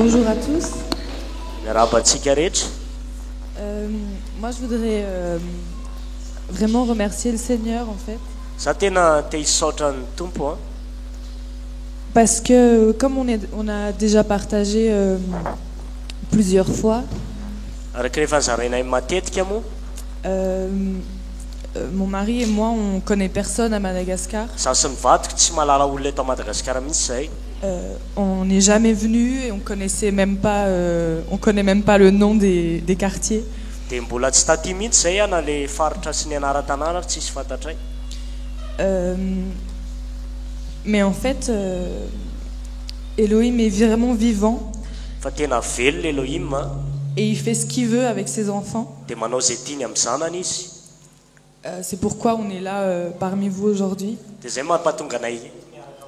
Bonjour à tous. Miarabantsika Moi, je voudrais vraiment remercier le Seigneur, en fait. za tena te hisaotra ny tompo a Parce que, comme on a déjà partagé plusieurs fois, araka rehefa nizarainay matetika moa mon mari et moi, on connaît personne à Madagascar. za sy ny vadiko tsy mahalala olona eto Madagasikara mihitsy zay. On n'est jamais venu et on connaît même pas le nom des quartiers. Dia mbola tsy taty mihitsy zay ana le faritra sy ny anara-tanàna ary tsisy fantatray. Mais en fait, Elohim est vraiment vivant Fa tena velona Elohim a, et il fait ce qu'il veut avec ses enfants. dia manao zay tiany amin'ny zanany izy. C'est pourquoi on est là parmi vous aujourd'hui. Dia zay mampatonga anay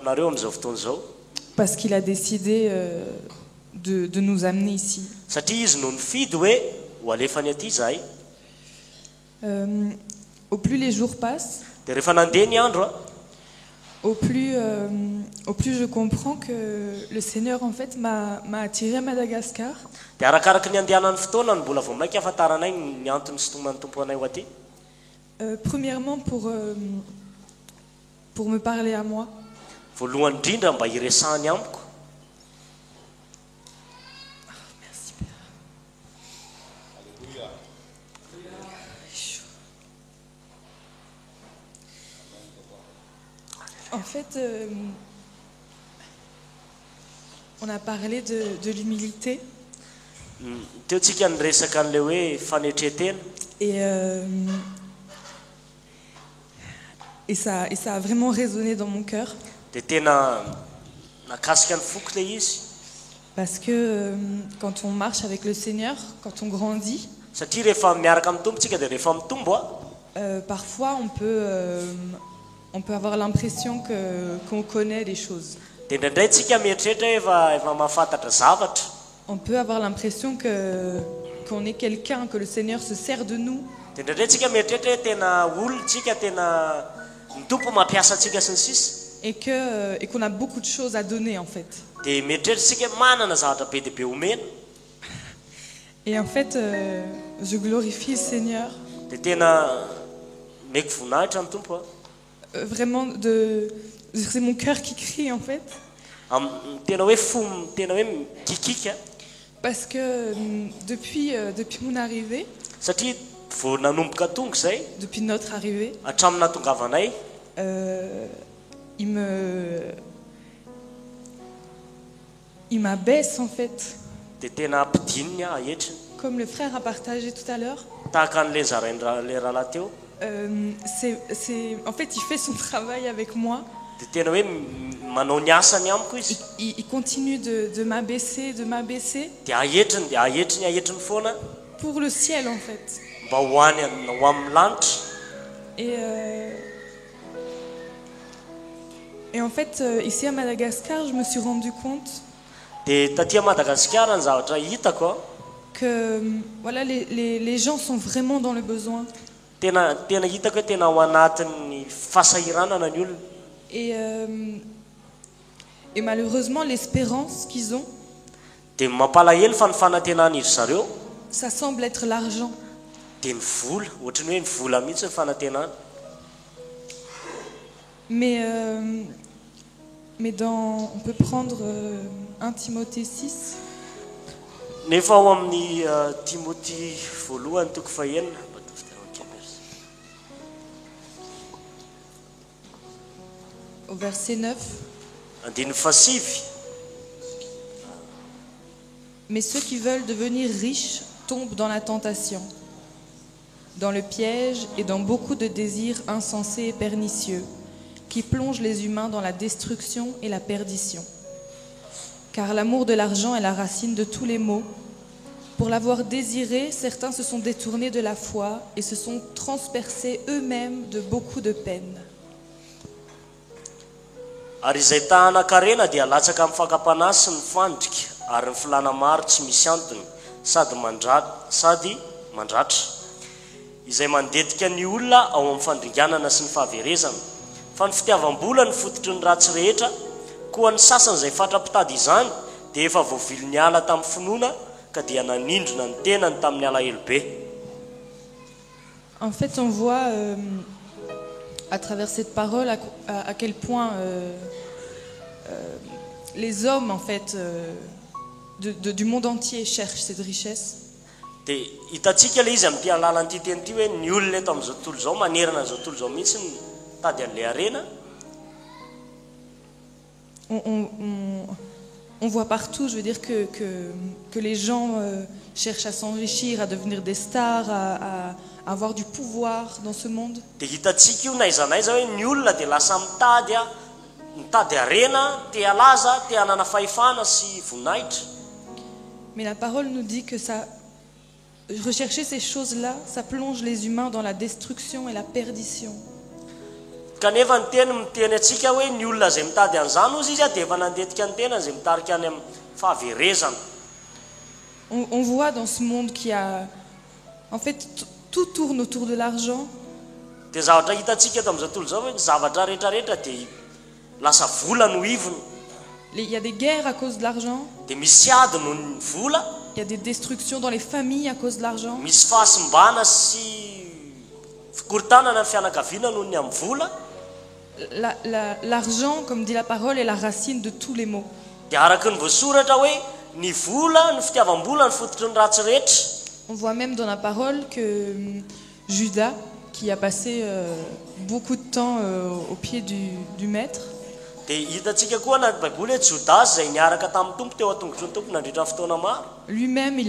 nareo amin'izao fotoana zao. Parce qu'il a décidé de nous amener ici. Satria izy no nifidy hoe ho alefany aty zahay. Au plus les jours passent, Dia rehefa nandeha ny andro a, au plus je comprends que le Seigneur en fait m'a attiré à Madagascar dia arakaraka ny andehanan'ny fotoana no mbola vao mainka ahafantaranay ny antony sy toman'ny tompo anay ho aty. premièrement pour me parler à moi. Voalohany indrindra mba hiresahany amiko. Merci Père. En fait, on a parlé de l'humilité Teo tsika niresaka an'le hoe fanetretena et ça a vraiment résonné dans mon cœur dia tena nakasika ny foko le izy. parce que quand on marche avec le Seigneur, quand on grandit, Satria rehefa miaraka amin'ny tompo tsika dia rehefa mitombo a, parfois on peut avoir l'impression qu'on connaît les choses. dia indraindray tsika mieritreritra hoe efa mahafantatra zavatra. On peut avoir l'impression qu'on est quelqu'un, que le Seigneur se sert de nous. Dia indraindray tsika mieritreritra hoe tena olona tsika, tena ny tompo mampiasa antsika sy ny sisa. Et qu'on a beaucoup de choses à donner en fait. Dia mieritreritra tsika hoe manana zavatra be dia be omena. Et en fait, je glorifie le Seigneur. Dia tena meko voninahitra ny tompo a. Vraiment, c'est mon cœur qui crie en fait. Tena hoe tena hoe mikikika. Parce que depuis mon arrivée, Satria vao nanomboka tonga zay, depuis notre arrivée, hatramin'ny nahatongavanay, il m'abaisse en fait. dia tena ampidininy ahetriny. Comme le frère a partagé tout à l'heure, Tahaka an'le zarain'le rahalahy teo, en fait, il fait son travail avec moi. dia tena hoe manao ny asany amiko izy. Il continue de m'abaisser, Dia ahetriny foana pour le ciel en fait. mba ho amin'ny lanitra. Et en fait, ici à Madagascar, je me suis rendu compte Dia taty Madagasikara ny zavatra hitako a, que voilà, les gens sont vraiment dans le besoin. tena hitako hoe tena ao anatin'ny fahasahiranana ny olona. Et malheureusement, l'espérance qu'ils ont, Dia mampalahelo fa ny fanantenan'izy zareo ça semble être l'argent. dia ny vola, ohatrany hoe ny vola mihitsy ny fanantenana. Mais on peut prendre 1 Timothée 6. Nefa ao amin'ny Timothée voalohany toko fahenina, Au verset 9. andininy fasivy. Mais ceux qui veulent devenir riches tombent dans la tentation, dans le piège et dans beaucoup de désirs insensés et pernicieux, qui plongent les humains dans la destruction et la perdition. Car l'amour de l'argent est la racine de tous les maux. Pour l'avoir désiré, certains se sont détournés de la foi et se sont transpercés eux-mêmes de beaucoup de peines. Ary izay tahana-karena dia latsaka amin'ny fakapanahy sy ny fandrika, ary ny filana maro tsy misy antony, sady mandratra, izay mandetika ny olona ao amin'ny fandringanana sy ny fahaverezana. Fa ny fitiavam-bola ny fototry ny ratsy rehetra, koa ny sasany izay fatrapitady izany dia efa voavily ny ala tamin'ny finoana ka dia nanindrona ny tenany tamin'ny alahelo be. En fait, on voit à travers cette parole à quel point les hommes, en fait, du monde entier cherchent cette richesse. Dia hitantsika ilay izy amin'ity alalan'ity teny ity hoe ny olona eto amin'izao tontolo izao manerana izao tontolo izao mihitsy ny tady an'ilay arena. On voit partout, je veux dire, que les gens cherchent à s'enrichir, à devenir des stars, à avoir du pouvoir dans ce monde. Dia hitantsika io na iza hoe ny olona dia lasa mitady arena, te halaza, te hanana fahefana sy voninahitra. Mais la parole nous dit que rechercher ces choses-là, ça plonge les humains dans la destruction et la perdition. Kanefa ny teny miteny atsika hoe ny olona izay mitady an'izany ozy izy dia efa nandetika ny tena izay mitarika any amin'ny fahaverezana. On voit dans ce monde qu'il y a... En fait, tout tourne autour de l'argent. Dia zavatra hitantsika eto amin'izao tontolo izao hoe ny zavatra rehetrarehetra dia lasa vola no ivony. Il y a des guerres à cause de l'argent. Dia misy ady noho ny vola. Il y a des destructions dans les familles à cause de l'argent. Misy fahasimbana sy fikorontanana ny fianakaviana noho ny amin'ny vola. L'argent, comme dit la parole, est la racine de tous les maux. Dia araka ny voasoratra hoe ny vola, ny fitiavam-bola, ny fototry ny ratsy rehetra. On voit même dans la parole que Judas, qui a passé beaucoup de temps au pied du maître, dia hitantsika koa anaty baiboly hoe Judas izay niaraka tamin'ny tompo teo an-tongotry ny tompo nandritra ny fotoana maro. lui-même il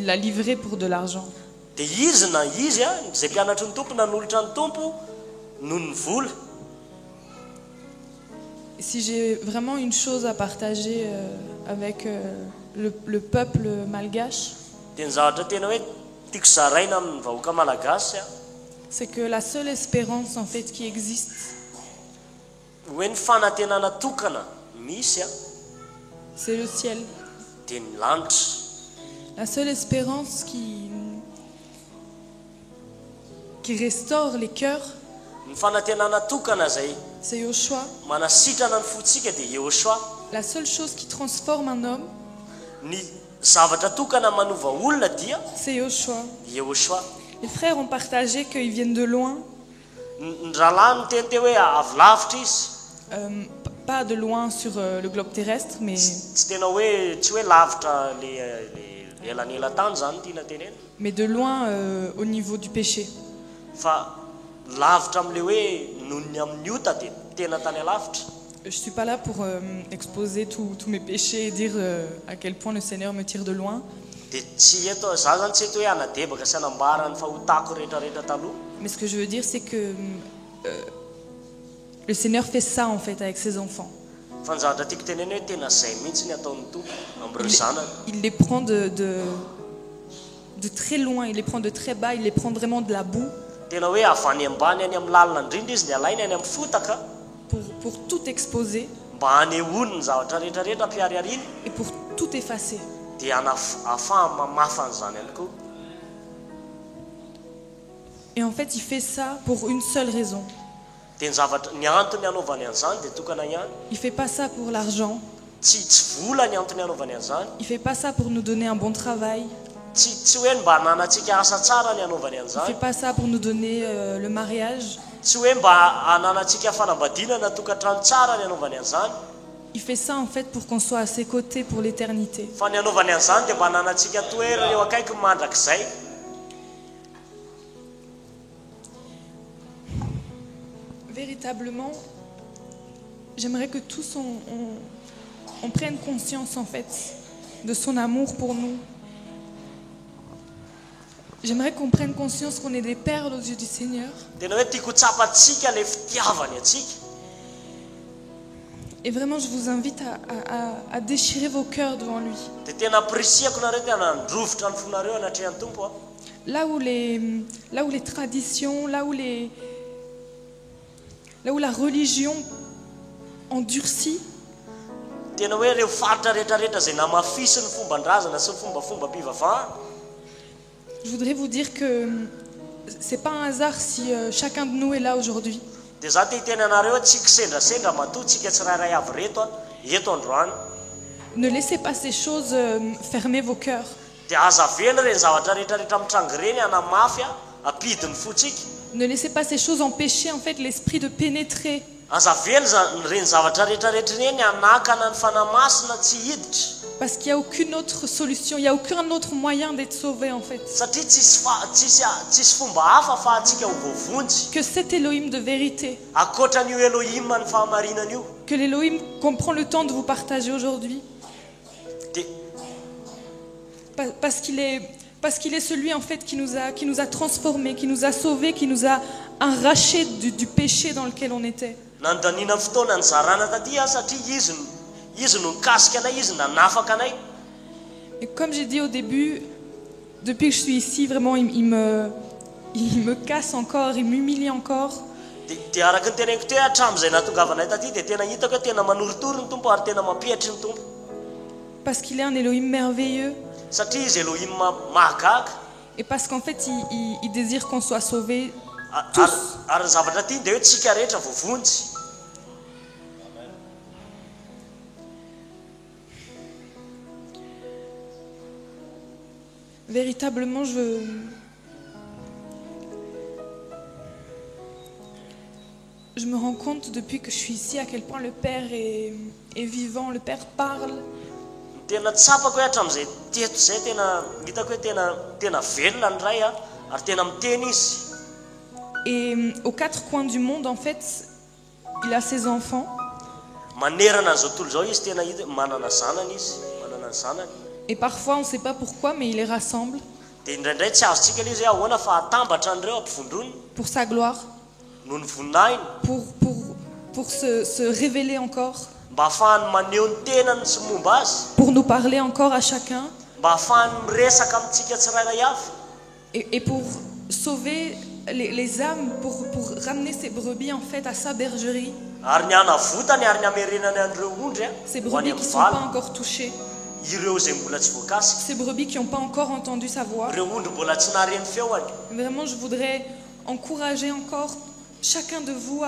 l'a livré pour de l'argent. Dia izy izay mpianatry ny tompo nanolotra ny tompo noho ny vola. Si j'ai vraiment une chose à partager avec le peuple malgache, Dia ny zavatra tena hoe tiako zaraina amin'ny vahoaka malagasy c'est que la seule espérance en fait qui existe, hoe ny fanantenana tokana misy c'est le ciel. dia ny lanitra. La seule espérance qui restaure les cœurs, Ny fanantenana tokana izay c'est Yoshua. manasitrana ny fotsika dia Yehoshua. La seule chose qui transforme un homme, Ny zavatra tokana manova olona dia c'est Yoshua. Yehoshua. Les frères ont partagé qu'ils viennent de loin, Ny rahalahy no teny teo hoe avy lavitra izy. pas de loin sur le globe terrestre, mais Tsy tena hoe tsy hoe lavitra le elanela-tany zany tiana tenena, de loin au niveau du péché. fa lavitra amin'le hoe noho ny amin'ny ota dia tena tany alavitra. Je ne suis pas là pour exposer tous mes péchés et dire à quel point le Seigneur me tire de loin. Dia tsy eto za zany tsy eto hoe anadebaka sy anambara ny fahotako rehetrarehetra taloha. Mais ce que je veux dire, c'est que le Seigneur fait ça en fait avec ses enfants. Fa ny zavatra tiako tenena hoe tena izay mihitsy ny ataon'ny tompo amin'ireo zanany. Il les prend de très loin, il les prend de très bas, il les prend vraiment de la boue Tena hoe avy any ambany any amin'ny lalina indrindra izy dia alainy any amin'ny fotaka pour tout exposer mba hanehoany ny zavatra rehetrarehetra ampiariariany et pour tout effacer. dia ahafahany mamafa an'izany ihany koa. Et en fait, il fait ça pour une seule raison. Dia ny antony anaovany an'izany dia tokana ihany. Il fait pas ça pour l'argent, Tsy vola ny antony anaovany an'izany. il fait pas ça pour nous donner un bon travail, Tsy hoe mba hananantsika asa tsara ny anaovany il an'izany. fait pas ça pour nous donner le mariage, Tsy hoe mba hananantsika fanambadinana tokantrano tsara ny anaovany an'izany. il fait ça en fait pour qu'on soit à ses côtés pour l'éternité. Fa ny anaovany an'izany dia mba hananantsika toerana eo akaiky mandrakizay. Véritablement, j'aimerais que tous on prenne conscience en fait de son amour pour nous. J'aimerais qu'on prenne conscience qu'on est des perles aux yeux du Seigneur. Tena hoe tiako tsapatsika ilay fitiavany atsika. Et vraiment, je vous invite à déchirer vos cœurs devant lui. Dia tena ampirisiako nareo tena handrovitra ny fonareo anatrehan'ny tompo. Là où les traditions, là où la religion endurcit, Tena hoe ireo faritra rehetrarehetra izay namafisy ny fomban-drazana sy ny fombafomba-pivavahana. je voudrais vous dire que c'est pas un hasard si chacun de nous est là aujourd'hui. Dia za te hiteny anareo hoe tsy kisendrasendra matoa tsika tsirairay avy reto eto androany. Ne laissez pas ces choses fermer vos cœurs. Dia aza vely reny zavatra rehetrarehetra mitrangy reny anamafy apidiny fotsika. Ne laissez pas ces choses empêcher en fait l'esprit de pénétrer. Aza vely reny zavatra rehetrarehetra reny anakana ny fanamasina tsy hiditra. Parce qu'il n'y a aucune autre solution, il n'y a aucun autre moyen d'être sauvé en fait. Satria tsisy fomba hafa afahantsika ho voavonjy Que cet Elohim de vérité, ankoatran'io Elohim ny fahamarinana io. que l'Elohim qu'on prend le temps de vous partager aujourd'hui, Dia parce qu'il est celui en fait qui nous a transformés, qui nous a sauvés, qui nous a arrachés du péché dans lequel on était. nandaniana ny fotoana ny zarana taty satria izy no nikasika anay, izy nanafaka anay. Et comme j'ai dit au début, depuis que je suis ici, vraiment, il me casse encore, il m'humilie encore. Dia araka ny teneniko teo hatramin'izay nahatongavanay taty dia tena hitako hoe tena manoritory ny tompo ary tena mampihitry ny tompo. Parce qu'il est un Elohim merveilleux. Satria izy Elohim mahagaga. Et parce qu'en fait, il désire qu'on soit sauvés. Ary ny zavatra tiany dia hoe tsika rehetra voavonjy. Véritablement, je me rends compte depuis que je suis ici à quel point le Père est vivant, le Père parle. Tena tsapako hoe hatramin'izay teto izay tena hitako hoe tena velona ny ray ary tena miteny izy. Et aux quatre coins du monde, en fait, il a ses enfants. Manerana an'izao tontolo izao izy tena hita manana zanany izy, manana ny zanany. Et parfois, on ne sait pas pourquoi, mais il les rassemble Dia indraindray tsy azontsika ilay izy hoe ahoana fa atambatra an'ireo ampivondrony pour sa gloire, noho ny voninahiny pour se révéler encore, mba ahafahany maneho ny tenany sy momba azy, pour nous parler encore à chacun mba ahafahany miresaka amintsika tsirairay avy, et pour sauver les âmes, pour ramener ces brebis en fait à sa bergerie, ary ny hanavotany ary ny hamerenany an'ireo ondry ces ho any brebis qui amin'ny ne sont pas valy, encore touchées, ireo izay mbola tsy voakasika, ces brebis qui n'ont pas encore entendu sa voix. ireo ondry mbola tsy nareny feoany. Vraiment, je voudrais encourager encore chacun de vous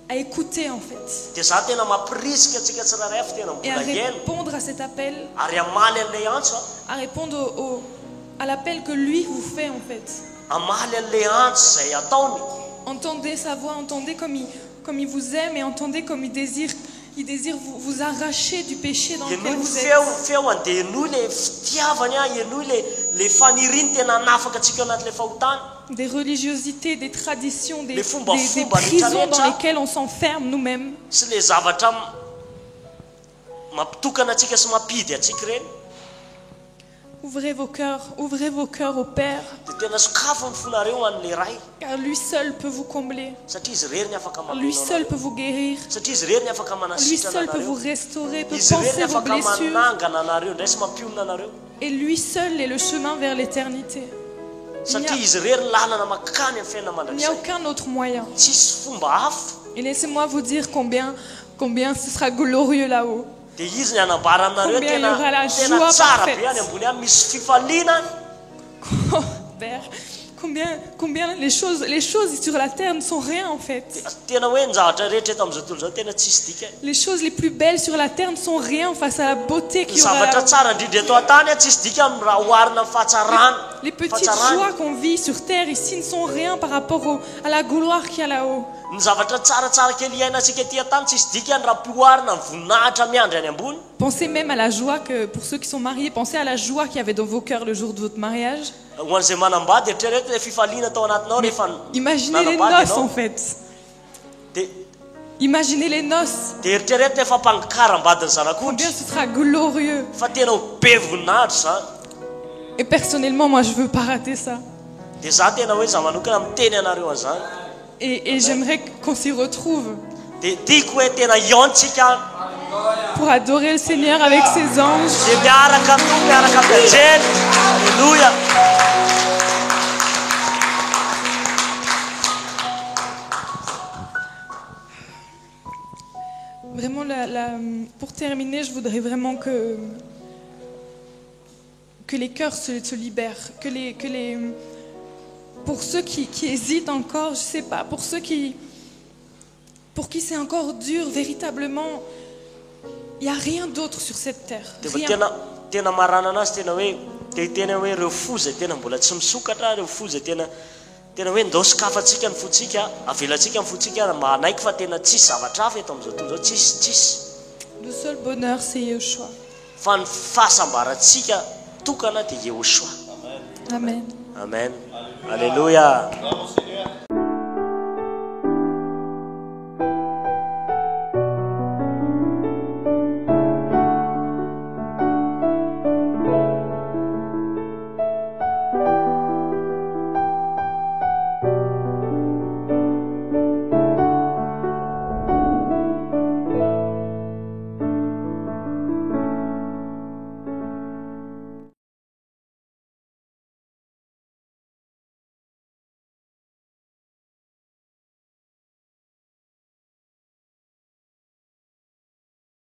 à écouter en fait Dia za tena mampirisika antsika tsirairay avy tena et à mbola hiaino répondre à cet appel, ary hamaly an'ilay antso à répondre à l'appel que lui vous fait en fait. hamaly an'ilay antso izay ataony. Entendez sa voix, entendez comme il vous aime et entendez comme il désire vous arracher du péché dans lequel vous êtes. Feoany dia enoy le fitiavany enoy le faniriny tena hanafaka antsika anatin'ilay fahotany. Des religiosités, des traditions, des fomba prisons dans lesquelles on s'enferme nous-mêmes. Sy le zavatra mampitokana antsika sy mampidy antsika reny. Ouvrez vos cœurs au Père, Dia tena sokafo ny fonareo an'ilay ray car lui seul peut vous combler, satria izy rery ny afaka lui mamelona seul anareo. peut vous guérir, Satria izy rery ny afaka lui manasitrana seul peut vous anareo. restaurer, peut Izy rery ny panser vos afaka blessures, manangana anareo indray sy mampionona anareo. et lui seul est le chemin vers l'éternité. Satria izy rery ny lalana makany amin'ny fiainana Il n'y a mandrakizay. aucun autre moyen. Tsisy fomba hafa. Et laissez-moi vous dire combien ce sera glorieux là-haut. Dia izy ny hanambara aminareo Combien il y aura la tena joie tsara parfaite. be any ambony any misy fifaliana any. Oh, Père, combien les choses sur la terre ne sont rien en fait. Tena hoe ny zavatra rehetra eto amin'izao tontolo izao tena tsisy dika. Les choses les plus belles sur la terre ne sont rien face à la beauté Ny qu'il y aura zavatra là-haut. tsara indrindra eto an-tany tsisy dika amin'ny raha oharina amin'ny fahatsarana. Les petites joies qu'on vit sur terre ici ne sont rien par rapport à la gloire qu'il y a là-haut. Ny zavatra tsaratsara kely iainantsika ety an-tany tsisy dika ny raha mpihoarina ny voninahitra miandry any ambony. Pensez même à la joie que, pour ceux qui sont mariés, pensez à la joie qu'il y avait dans vos cœurs le jour de votre mariage. Ho an'izay manambady eritrereto le fifaliana tao anatinao rehefa Imaginez les nanambady noces en ianao. fait. Dia Imaginez les noces. eritrereto efa mpangakaram-badiny zanak'ondry. Combien ce sera glorieux. Fa tena ho be voninahitra zany. Et personnellement, moi, je veux pas rater ça. Dia za tena hoe za manokana miteny anareo an'izany. Et j'aimerais qu'on s'y retrouve Dia tiako hoe tena iontsika any. pour adorer le Seigneur avec ses anges. Dia miaraka amin'io miaraka amin'ny anjely. Alléluia. Vraiment, pour terminer, je voudrais vraiment que les cœurs se libèrent, pour ceux qui hésitent encore, je sais pas, pour qui c'est encore dur véritablement, Il n'y a rien d'autre sur cette terre. dia Rien. tena marana anazy tena hoe tena hoe reo fo zay tena mbola tsy misokatra, reo fo zay tena hoe ndao sokafatsika ny fotsika, avelatsika ny fotsika, manaiky fa tena tsisy zavatra hafa eto amin'izao tontolo zao, tsisy. Le seul bonheur, c'est Yeshua. Fa ny fahasambaratsika tokana dia Yehoshua. Amen. Amen. Alléluia.